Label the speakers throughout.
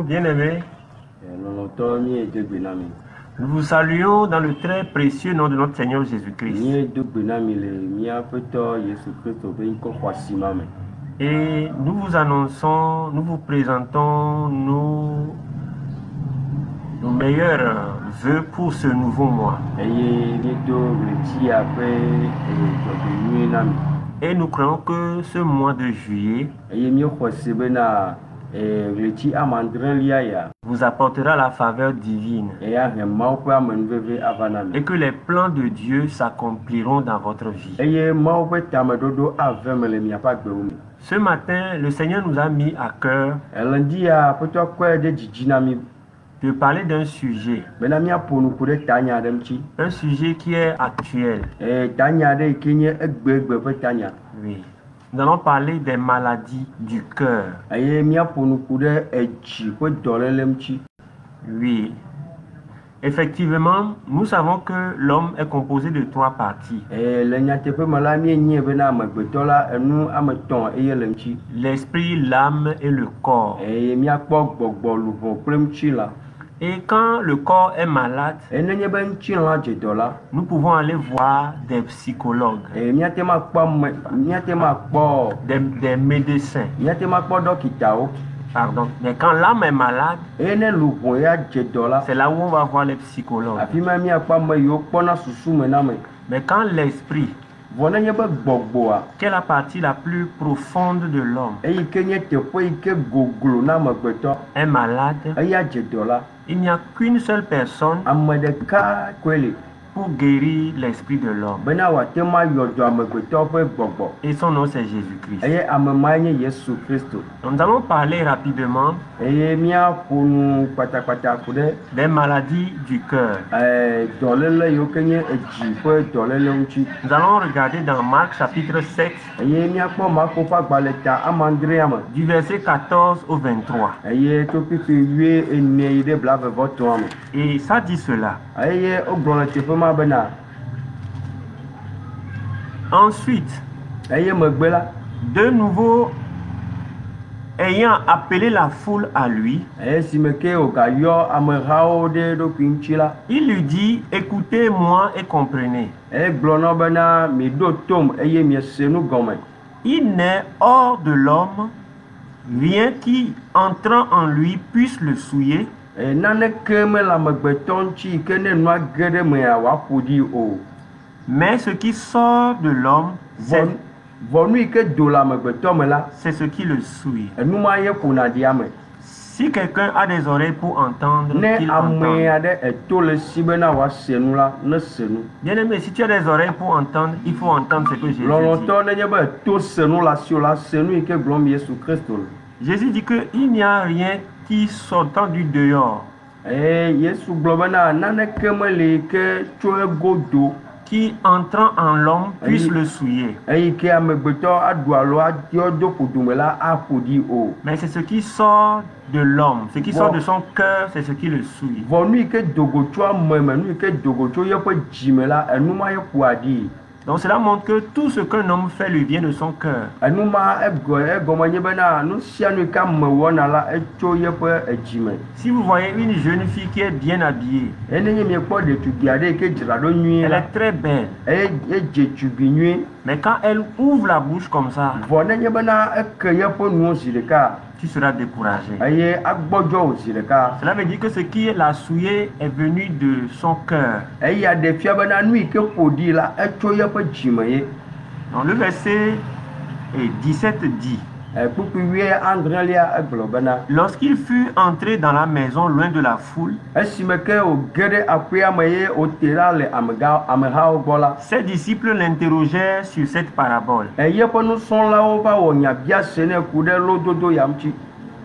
Speaker 1: Bien-aimés, nous vous saluons dans le très précieux nom de notre Seigneur Jésus-Christ. Et nous vous annonçons, nous vous présentons nos meilleurs vœux pour ce nouveau mois. Et nous croyons que ce mois de juillet vous apportera la faveur divine et que les plans de Dieu s'accompliront dans votre vie. Ce matin, le Seigneur nous a mis à cœur de parler d'un sujet, un sujet qui est actuel. Oui. Nous allons parler des maladies du cœur. Oui. Effectivement, nous savons que l'homme est composé de 3 parties. L'esprit, l'âme et le corps. Et quand le corps est malade, nous pouvons aller voir des psychologues, des médecins. Pardon. Mais quand l'âme est malade, c'est là où on va voir les psychologues. Mais quand l'esprit, qui est la partie la plus profonde de l'homme, est malade, il n'y a qu'une seule personne pour guérir l'esprit de l'homme. Et son nom, c'est Jésus-Christ. Nous allons parler rapidement des maladies du cœur. Nous allons regarder dans Marc chapitre 7, du verset 14 au 23. Et ça dit cela. Ensuite, de nouveau, ayant appelé la foule à lui, il lui dit, écoutez-moi et comprenez. Il n'est hors de l'homme rien qui, entrant en lui, puisse le souiller. Mais ce qui sort de l'homme, c'est ce qui le souille. Si quelqu'un a des oreilles pour entendre, qu'il entende. Bien-aimé, si tu as des oreilles pour entendre, il faut entendre ce que Jésus dit. Jésus dit qu'il n'y a rien qui sortant du dehors, qui entrant en l'homme puisse le souiller. Mais c'est ce qui sort de l'homme, ce qui sort de son cœur, c'est ce qui le souille. Donc cela montre que tout ce qu'un homme fait lui vient de son cœur. Si vous voyez une jeune fille qui est bien habillée, elle est très belle, mais quand elle ouvre la bouche comme ça, tu seras découragé. Cela veut dire que ce qui l'a souillé est venu de son cœur. Donc le verset 17 dit, lorsqu'il fut entré dans la maison loin de la foule, ses disciples l'interrogèrent sur cette parabole.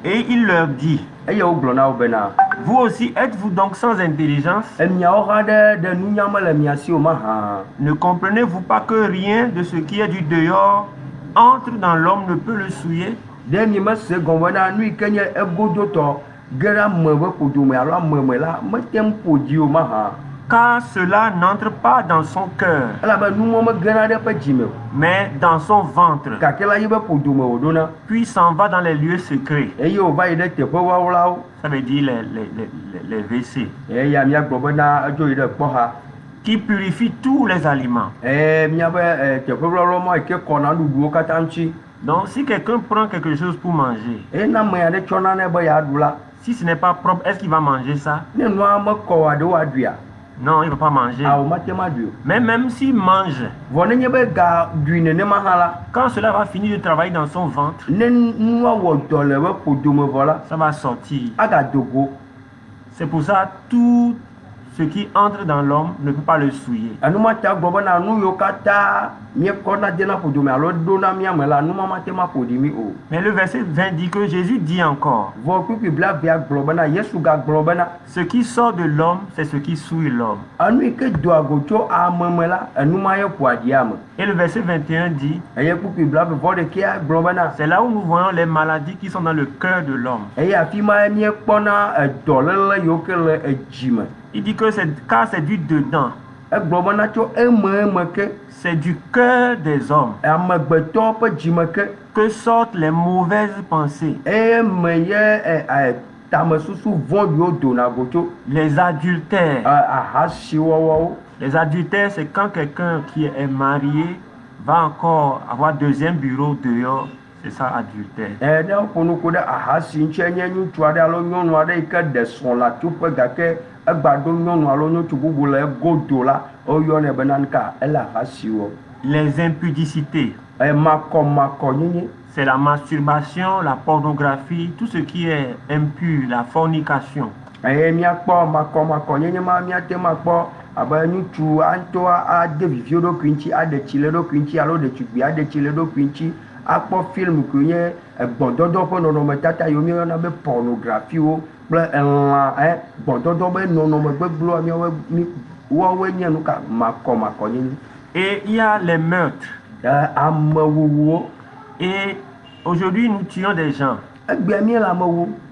Speaker 1: Et il leur dit, vous aussi êtes-vous donc sans intelligence? Ne comprenez-vous pas que rien de ce qui est du dehors entre dans l'homme ne peut le souiller? car cela n'entre pas dans son cœur, mais dans son ventre, puis s'en va dans les lieux secrets. Ça veut dire les WC, qui purifie tous les aliments. Donc si quelqu'un prend quelque chose pour manger, si ce n'est pas propre, est-ce qu'il va manger ça? Non, il ne va pas manger. Mais même s'il mange, quand cela va finir de travailler dans son ventre, ça va sortir. C'est pour ça tout ce qui entre dans l'homme ne peut pas le souiller. Mais le verset 20 dit que Jésus dit encore, ce qui sort de l'homme, c'est ce qui souille l'homme. Et le verset 21 dit, c'est là où nous voyons les maladies qui sont dans le cœur de l'homme. Il dit que car c'est du dedans. C'est du cœur des hommes que sortent les mauvaises pensées, les adultères. Les adultères, c'est quand quelqu'un qui est marié va encore avoir deuxième bureau dehors. C'est ça, adultère. Les impudicités, c'est la masturbation, la pornographie, tout ce qui est impur, la fornication.
Speaker 2: Film pornographie
Speaker 1: et il y a les meurtres. Et aujourd'hui nous tuons des gens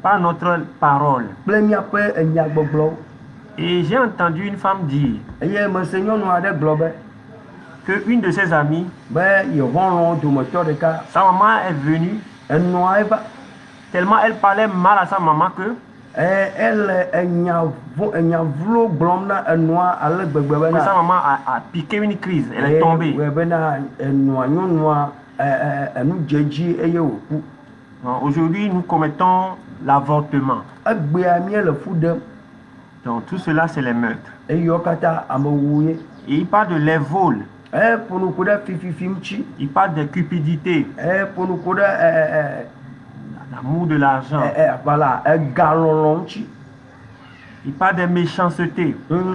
Speaker 1: par notre parole. Et j'ai entendu une femme dire que une de ses amies, sa maman est venue, tellement elle parlait mal à sa maman que sa maman a piqué une crise, elle est tombée. Aujourd'hui nous commettons l'avortement. Donc tout cela c'est les meurtres. Et il parle de les vols. Il parle de cupidité, l'amour de l'argent. Il parle de méchanceté. Il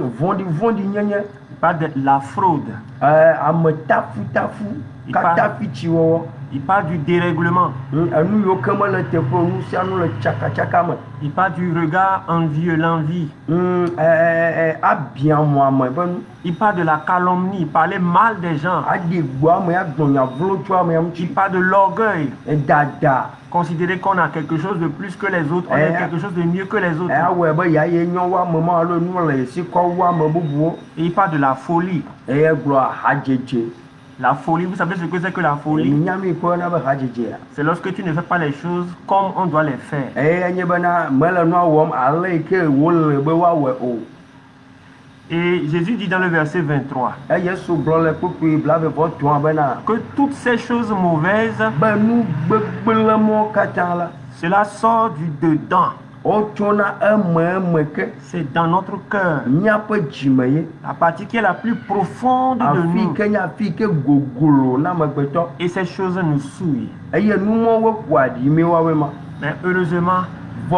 Speaker 1: parle de la fraude. Il parle du dérèglement. Il parle du regard envieux, l'envie. Il parle de la calomnie, parler mal des gens. Il parle de l'orgueil. Considérer qu'on a quelque chose de plus que les autres, on a quelque chose de mieux que les autres. Et il parle de la folie. La folie, vous savez ce que c'est que la folie? C'est lorsque tu ne fais pas les choses comme on doit les faire. Et Jésus dit dans le verset 23 que toutes ces choses mauvaises, cela sort du dedans. C'est dans notre cœur, la partie qui est la plus profonde de nous. Et ces choses nous souillent. Mais heureusement, si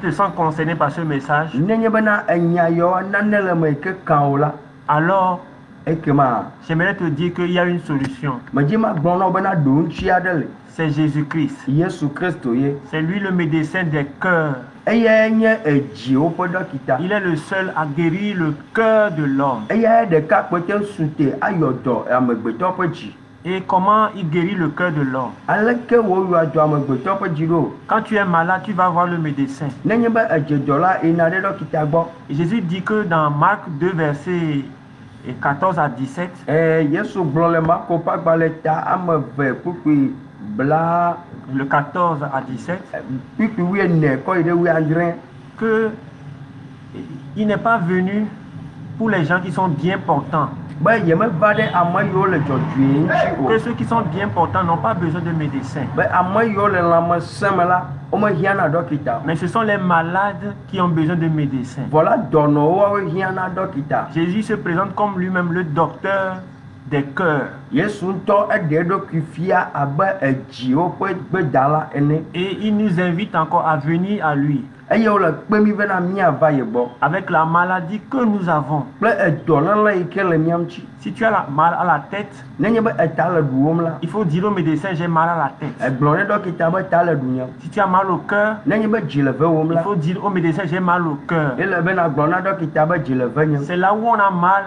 Speaker 1: tu te sens concerné par ce message, alors j'aimerais te dire qu'il y a une solution. C'est Jésus-Christ. C'est lui le médecin des cœurs. Il est le seul à guérir le cœur de l'homme. Et comment il guérit le cœur de l'homme.
Speaker 2: aleke wo yo adzɔ amegbetɔ ƒe dzi ɖo.
Speaker 1: Quand tu es malade, tu vas voir le médecin.
Speaker 2: Nenye be edzedɔ la yina ɖe dɔkita gbɔ.
Speaker 1: Et Jésus dit que dans Marc 2, versets 14 à 17,
Speaker 2: Yesu gblɔ le Marko ƒe agbalẽ ta ame eve kpukpui bla.
Speaker 1: le 14 à 17,
Speaker 2: Kpukpui 14 kɔ yi ɖe 19.
Speaker 1: que il n'est pas venu pour les gens qui sont bien portants.
Speaker 2: Be yemeva ɖe ame yiwo le dzɔdzɔe ŋuti o.
Speaker 1: Que ceux qui sont bien portants n'ont pas besoin de médecins.
Speaker 2: Be ame yiwo le lãmesẽ me la womehiãna dɔkita.
Speaker 1: Mais ce sont les malades qui ont besoin de médecins.
Speaker 2: Vɔ la dɔnɔwo woawoe hiãna dɔkita.
Speaker 1: Jésus se présente comme lui-même le docteur des cœurs.
Speaker 2: Yesu ŋutɔ eɖe eɖokui fia abe edziwo ƒe gbedala ene.
Speaker 1: Et il nous invite encore à venir à lui.
Speaker 2: Eye wole kpe mi bena míava ye gbɔ.
Speaker 1: Avec la maladie que nous avons.
Speaker 2: Kple edɔléle yi ke le mía ŋuti.
Speaker 1: Si tu as mal à la tête,
Speaker 2: Nenye be eta le ɖuwòm la.
Speaker 1: il faut dire au médecin, j'ai mal à la tête.
Speaker 2: Egblɔ ne dɔkita be ta le ɖunyem.
Speaker 1: Si tu as mal au cœur,
Speaker 2: Nenye be dzi le ve wɔm
Speaker 1: il
Speaker 2: la.
Speaker 1: faut dire au médecin, j'ai mal au cœur.
Speaker 2: Ele bena gblɔ na dɔkita be dzi le ve nyem.
Speaker 1: C'est là où on a mal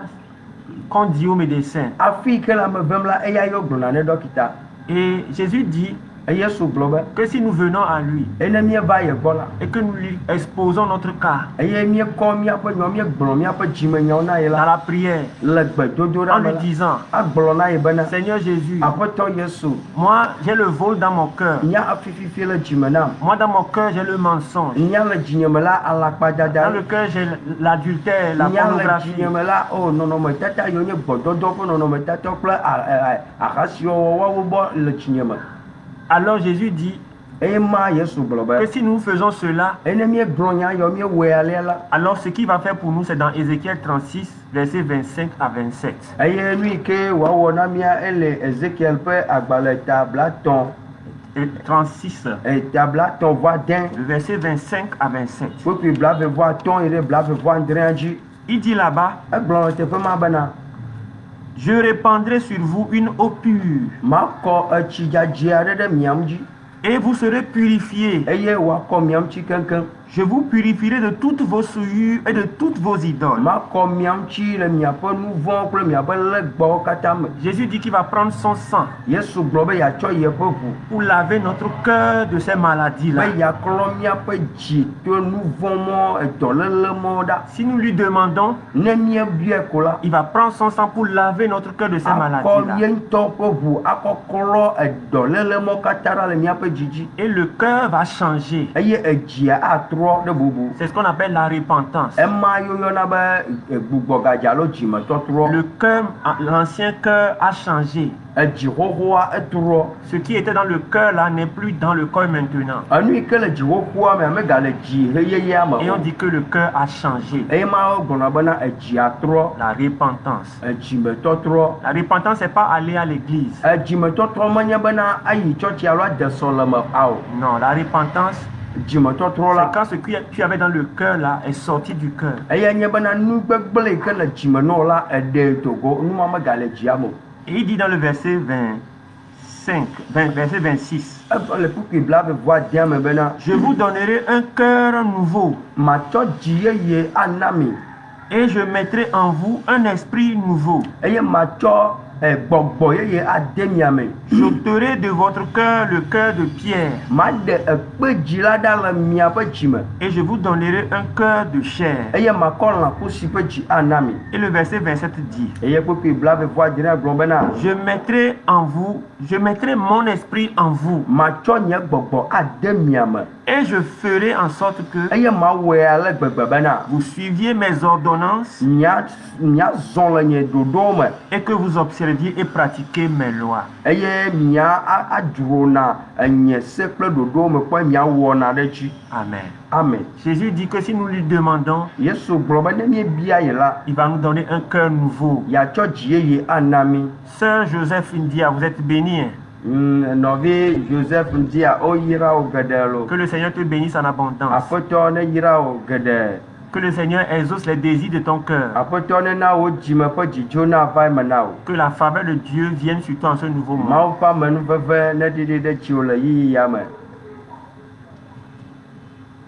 Speaker 1: qu'on dit au médecin.
Speaker 2: Afi ke le ame vem la eya yo gblɔna ne dɔkita.
Speaker 1: Et Jésus dit
Speaker 2: Yesu gblɔ be.
Speaker 1: que si nous venons à lui
Speaker 2: Ene míeva ye gbɔ la.
Speaker 1: et que nous lui exposons notre cas
Speaker 2: Eye míekɔ míaƒe nyawo míegblɔ míaƒe dzimenyawo na ye
Speaker 1: dans
Speaker 2: la.
Speaker 1: la prière,
Speaker 2: Le gbedodoɖa
Speaker 1: en
Speaker 2: me
Speaker 1: lui
Speaker 2: la.
Speaker 1: disant,
Speaker 2: Agblɔ na ye bena.
Speaker 1: Seigneur Jésus,
Speaker 2: Aƒetɔ Yesu.
Speaker 1: moi j'ai le vol dans mon cœur.
Speaker 2: Nya afififi le dzime nam.
Speaker 1: Moi dans mon cœur j'ai le mensonge.
Speaker 2: Nya le dzinyeme la alakpadada.
Speaker 1: Dans le cœur j'ai l'adultère, la
Speaker 2: Nya le
Speaker 1: pornographie.
Speaker 2: dzinyeme la nɔnɔmetata yiwo nye gbɔdɔdɔ ƒe nɔnɔmetata kple ahasiwɔwɔwo bɔ le dzinyeme.
Speaker 1: Alors Jésus dit
Speaker 2: Eye ma Yesu gblɔ
Speaker 1: que
Speaker 2: be.
Speaker 1: si nous faisons cela,
Speaker 2: Ene míegblɔ nya yɔ míewɔe alea la.
Speaker 1: alors ce qu'il va faire pour nous, c'est dans Ézéchiel 36, versets 25 à 27.
Speaker 2: Eye nu yi ke wòawɔ na mía ele Ezekiel ƒe agbalẽ tablatɔn.
Speaker 1: Et 36,
Speaker 2: Tablatɔn voa ɖe.
Speaker 1: le verset 25 à 27.
Speaker 2: Kpukpui blaeve-vɔ-atɔ̃ yi ɖe blaeve-vɔ-adrea dzi.
Speaker 1: Il dit là-bas,
Speaker 2: Egblɔ le teƒe ma bena.
Speaker 1: je répandrai sur vous une eau pure
Speaker 2: Makɔ etsi dzadzɛ aɖe ɖe mia ŋu dzi.
Speaker 1: et vous serez purifiés.
Speaker 2: Eye wòakɔ mia ŋuti keŋkeŋ.
Speaker 1: Je vous purifierai de toutes vos souillures et de toutes vos idoles.
Speaker 2: Makɔ mia ŋuti le miaƒe nu vɔ̃wo kple miaƒe legbawo katã me.
Speaker 1: Jésus dit qu'il va prendre son sang
Speaker 2: Yesu gblɔ be yeatsɔ yeƒe ʋu
Speaker 1: pour laver notre cœur de ces maladies-là.
Speaker 2: be yeaklɔ miaƒe dzi to nu vɔ̃ mɔ edɔléle mɔ ɖa.
Speaker 1: Si nous lui demandons,
Speaker 2: Ne míebiae ko la.
Speaker 1: il va prendre son sang pour laver notre cœur de ces
Speaker 2: Akɔ
Speaker 1: maladies-là.
Speaker 2: mía ŋutɔ ƒe ʋu akɔ klɔ edɔléle mɔ katã ɖa le míaƒe dzi dzi.
Speaker 1: Et le cœur va changer.
Speaker 2: Eye edzia atrɔ ɖe bubu.
Speaker 1: C'est ce qu'on appelle la repentance.
Speaker 2: Ema yoyɔna be gbugbɔgadza alo dzimetɔtrɔ.
Speaker 1: Le cœur, l'ancien cœur a changé.
Speaker 2: Edzi xoxoa etrɔ.
Speaker 1: Ce qui était dans le cœur là n'est plus dans le corps maintenant.
Speaker 2: Enu yi ke le dzi xoxoa me megale dzi heyeyea me
Speaker 1: Et on
Speaker 2: o.
Speaker 1: dit que le cœur a changé.
Speaker 2: Eye ma gblɔna bena edzia trɔ.
Speaker 1: La repentance.
Speaker 2: Edzimetɔtrɔ.
Speaker 1: La repentance, c'est pas aller à l'église.
Speaker 2: Edzimetɔtrɔ menye bena ayi tsɔtsi alo ade sɔleme ao.
Speaker 1: Non, la repentance,
Speaker 2: Dzimetɔtrɔ
Speaker 1: c'est
Speaker 2: la.
Speaker 1: quand ce que tu avais dans le cœur là est sorti du cœur.
Speaker 2: Eya nye bena nu gbegble yi ke le dzime nɔ la eɖe togo numa megale dzia me o.
Speaker 1: Et il dit dans le verset 25, verset 26,
Speaker 2: Egblɔ le kpukpui blaeve-vɔ-adea me bena.
Speaker 1: je vous donnerai un cœur nouveau
Speaker 2: Matsɔ dzi yeye ana mi.
Speaker 1: et je mettrai en vous un esprit nouveau.
Speaker 2: Eye matsɔ gbɔgbɔ yeye ade mia me.
Speaker 1: J'ôterai de votre cœur le cœur de pierre
Speaker 2: Maɖe ekpe dzi la ɖa le miaƒe dzime.
Speaker 1: et je vous donnerai un cœur de chair.
Speaker 2: Eye makɔ lãkusi ƒe dzi ana mi.
Speaker 1: Et le verset 27 dit,
Speaker 2: Eye kpukpui blaeve-vɔ-adrea gblɔ bena.
Speaker 1: je mettrai mon esprit en vous
Speaker 2: Matsɔ nye gbɔgbɔ ade mia me.
Speaker 1: et je ferai en sorte que
Speaker 2: Eye mawɔe ale gbegbe bena.
Speaker 1: vous suiviez mes ordonnances
Speaker 2: Miazɔ le nye ɖoɖowo me.
Speaker 1: et que vous observiez et pratiquiez mes lois.
Speaker 2: Eye adzrona nye se kple ɖoɖowo me kpe miawɔna ɖe dzi.
Speaker 1: Amen.
Speaker 2: Amen.
Speaker 1: Jésus dit que si nous lui demandons,
Speaker 2: Yesu gblɔ be ne míebia ye la.
Speaker 1: il va nous donner un cœur nouveau.
Speaker 2: Yatsɔ dzi yeye ana mi.
Speaker 1: Sœur Joseph India, vous êtes bénie. Hein?
Speaker 2: Nɔvi Joseph Ndia o yra wo geɖe lo.
Speaker 1: Que le Seigneur te bénisse en abondance.
Speaker 2: Aƒetɔ ne yra wo geɖe.
Speaker 1: Que le Seigneur exauce les désirs de ton cœur.
Speaker 2: Aƒetɔ ne na wo dzime ƒe dzidzo nava eme na wo.
Speaker 1: Que la faveur de Dieu vienne sur toi en ce nouveau monde.
Speaker 2: Mawu ƒe amenuveve ne ɖiɖi ɖe tsiwo le yiya me.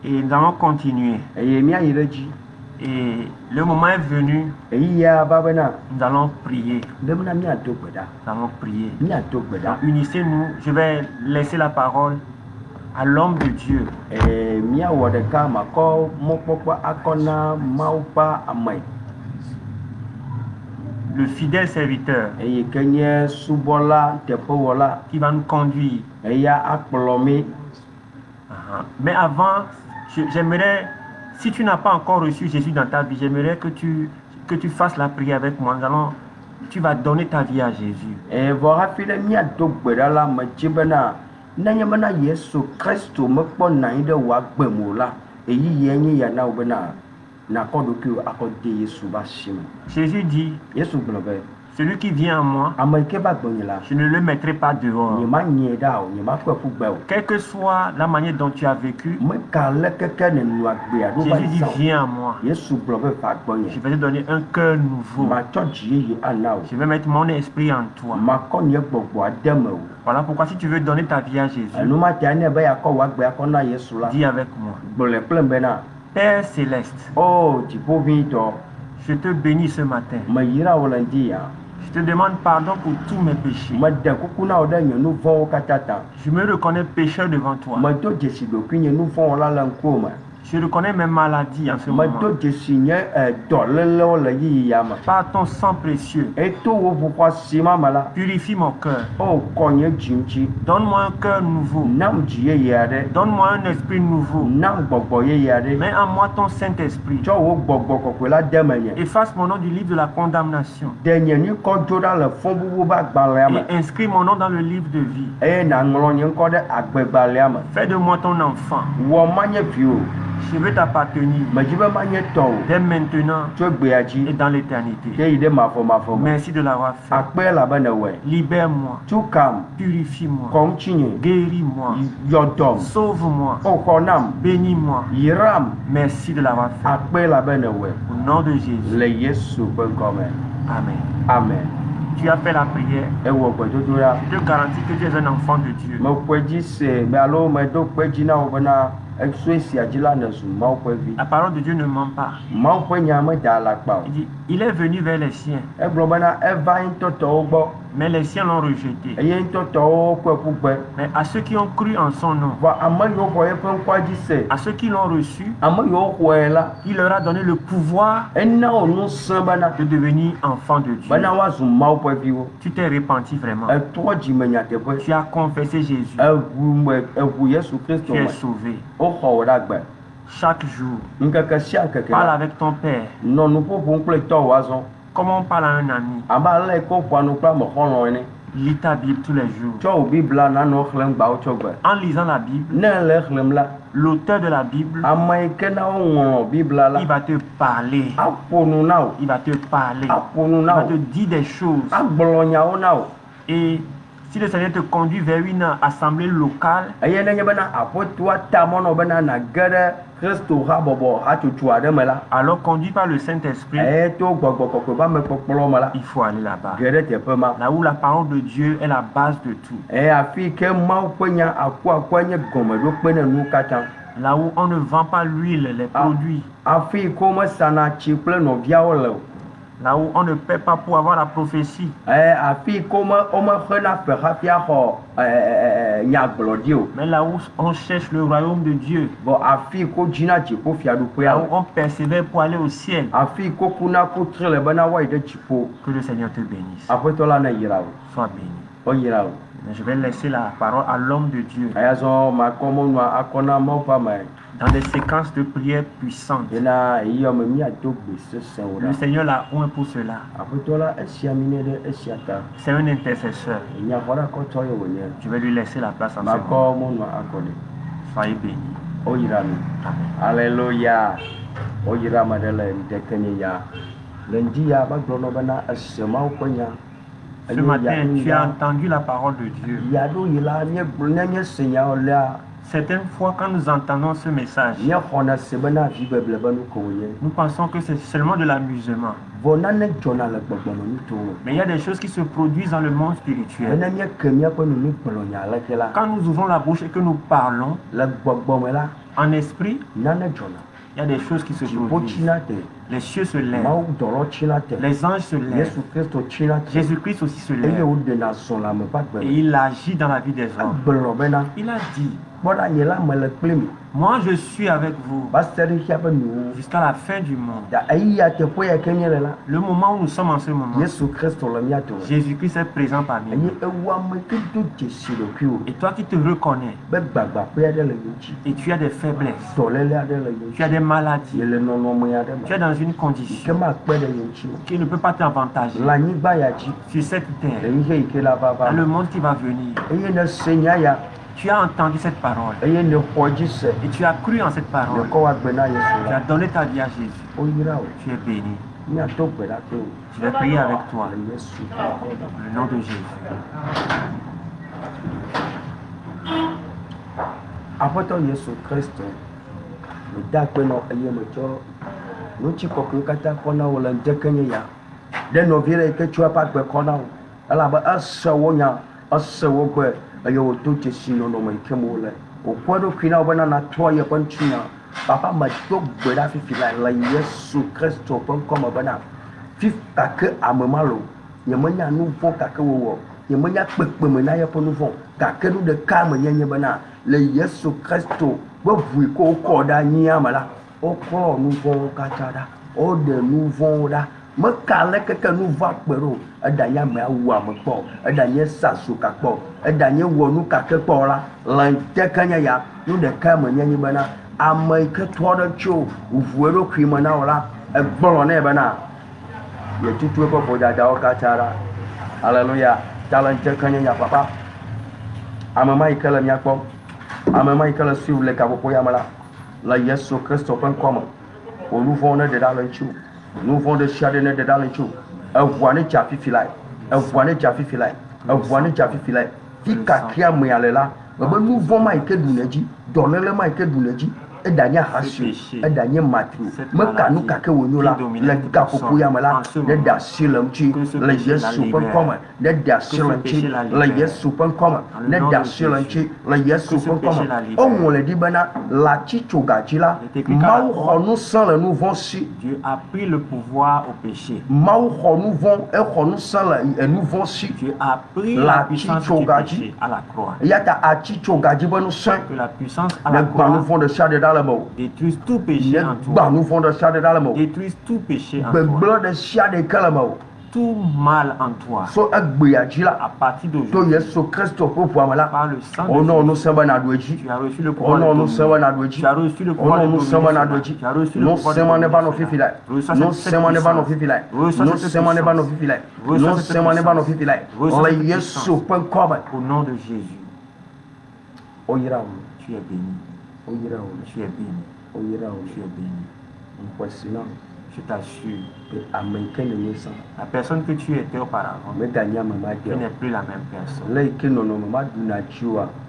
Speaker 1: Et nous allons continuer.
Speaker 2: Eye míayi ɖe dzi.
Speaker 1: Et le moment est venu, nous allons prier. Nous allons prier. Donc, unissez-nous. Je vais laisser la parole à l'homme de Dieu. Le fidèle serviteur qui va nous conduire. Mais avant, j'aimerais, si tu n'as pas encore reçu Jésus dans ta vie, j'aimerais que tu fasses la prière avec moi. Tu vas donner ta vie à Jésus. Jésus dit, celui qui vient à moi, je ne le mettrai pas dehors. Quelle que soit la manière dont tu as vécu, Jésus dit, viens à moi. Je vais te donner un cœur nouveau. Je vais mettre mon esprit en toi. Voilà pourquoi si tu veux donner ta vie à Jésus, dis avec moi. Père céleste, je te bénis ce matin. Je te demande pardon pour tous mes péchés. Je me reconnais pécheur devant toi. Je reconnais mes maladies en ce moment. Par ton sang précieux, purifie mon cœur. Donne-moi un cœur nouveau. Donne-moi un esprit nouveau. Mets en moi ton Saint-Esprit. Efface mon nom du livre de la condamnation. Et inscris mon nom dans le livre de vie. Fais de moi ton enfant. Je veux t'appartenir dès maintenant et dans l'éternité. Merci de l'avoir fait. Libère-moi, purifie-moi, guéris-moi, sauve-moi, bénis-moi. Merci de l'avoir fait. Au nom de Jésus. Amen.
Speaker 2: Amen.
Speaker 1: Tu as fait la prière. Je te garantis que tu es un enfant de Dieu. La parole de Dieu ne ment pas. Il dit, il est venu vers les siens, mais les siens l'ont rejeté. Mais à ceux qui ont cru en son nom, à ceux qui l'ont reçu, il leur a donné le pouvoir de devenir enfants de Dieu. Tu t'es repenti vraiment. Tu as confessé Jésus. Tu es sauvé. Chaque jour, parle avec ton Père. Comme on parle à un ami. Lis ta Bible tous les jours. En lisant la Bible, l'auteur de la Bible, il va te parler. Il va te parler. Il va te dire des choses. Et si le Seigneur te conduit vers une assemblée locale, alors conduit par le Saint-Esprit, il faut aller là-bas. Là où la parole de Dieu est la base de tout. Là où on ne vend pas l'huile, les produits. Là où on ne paie pas pour avoir la prophétie. Mais là où on cherche le royaume de Dieu. Là où on persévère pour aller au ciel. Que le Seigneur te bénisse. Sois béni. Je vais laisser la parole à l'homme de Dieu. Dans des séquences de prière puissantes. Le Seigneur l'a oint pour cela. C'est un intercesseur. Je vais lui laisser la place en ce moment. Soyez bénis.
Speaker 2: Alléluia.
Speaker 1: Ce matin, tu as entendu la parole de Dieu. Certaines fois, quand nous entendons ce message, nous pensons que c'est seulement de l'amusement. Mais il y a des choses qui se produisent dans le monde spirituel. Quand nous ouvrons la bouche et que nous parlons en esprit, Il y a des choses qui se produisent. Les cieux se lèvent. Les anges se lèvent. Jésus-Christ aussi se lève. Et il agit dans la vie des hommes. Il a dit, moi je suis avec vous jusqu'à la fin du monde. Le moment où nous sommes en ce moment, Jésus-Christ est présent parmi nous. Et toi qui te reconnais, et tu as des faiblesses, tu as des maladies, tu es dans une condition qui ne peut pas t'avantager sur cette terre, dans le monde qui va venir. Tu as entendu cette parole et tu as cru en cette parole. Tu as donné ta vie à Jésus. Tu es béni. Je vais prier avec toi. Dans le nom de Jésus.
Speaker 2: Apôtre Jésus Christ, le dakbeno ayemecho, nuchi kokukata kona wala dekenya. Den novire ke tu pas gbe kona. Ala ba asawonya, asawokwe. Ayo to chesino no mai kemole o kwado kwina obana na toye kwanchina papa ma to gbeda fi la Yesu Kristo pon koma bana fi kake amamalo yemanya nu fo kake wo yemanya pepe me na ye pon nu fo kake nu de ka me nyenye bana le Yesu Kristo bo vu ko ko da nyi amala o ko nu fo ka chada o de nu fo da me kale keke nu va kpero edanya me awa me kpo edanya sasu ka kpo edanya wonu ka ke kpo la tekanya ya nu de ka me nyanyi bana amai ke to do cho uvuero kwima na ola egboro na bana ye tutu ko boja da o ka chara hallelujah talan tekanya ya papa amama ikala nya kpo amama ikala si ule ka popo ya mala la Yesu Kristo pen koma o lu fo na de da lan chu nous vont de chiader dans les choux. Voir les jaffi filai. Voir les jaffi filai. Voir les jaffi filai. Fika kia mouyalela. Nous vont maïke douneji. Donner le maïke douneji. Et dernier hassu. Et dernier matru. Me kanu kake wonyola. Le gapopo yamala. Le dasilamchi. Le yesu pen koma. Le dasilamchi. Le yesu pen koma. Le dasilamchi. Le yesu pen koma. On le dit bana. La chichogajila. Mau honou sans le nouveau si.
Speaker 1: Dieu a pris le pouvoir au péché.
Speaker 2: Mau honou vont et honou sans le nouveau si.
Speaker 1: Dieu a pris la puissance du péché à la croix.
Speaker 2: Yata a chichogaji banu saint.
Speaker 1: Que la puissance à la croix.
Speaker 2: Nous vont de charder dans
Speaker 1: détruise tout péché en toi. Détruise tout péché en toi. Tout mal en toi. À partir d'aujourd'hui, par le sang de Jésus, tu as reçu le pouvoir de dominer. Tu as reçu le pouvoir de dominer. Tu as reçu le pouvoir de au nom de Jésus. Tu es béni. Tu es béni. Tu es béni. Je t'assure. La personne que tu étais auparavant, tu n'es plus la même personne.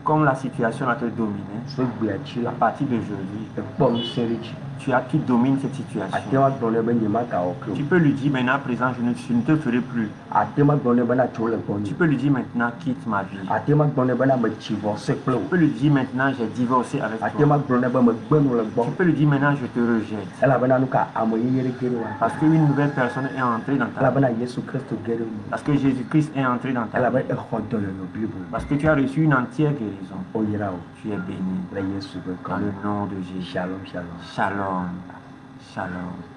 Speaker 1: Comme la situation a te dominé, à partir d'aujourd'hui, tu domines cette situation. Tu peux lui dire maintenant, à présent, je ne te ferai plus. Tu peux lui dire maintenant, quitte ma vie. Tu peux lui dire maintenant, j'ai divorcé avec toi. Tu peux lui dire maintenant, je te rejette. Parce qu'une nouvelle personne est entrée dans ta vie. Parce que Jésus-Christ est entré dans ta vie. Parce que tu as reçu une entière guérison. Tu es béni. Dans le nom de Jésus.
Speaker 2: Shalom, shalom.
Speaker 1: Shalom. Shalom.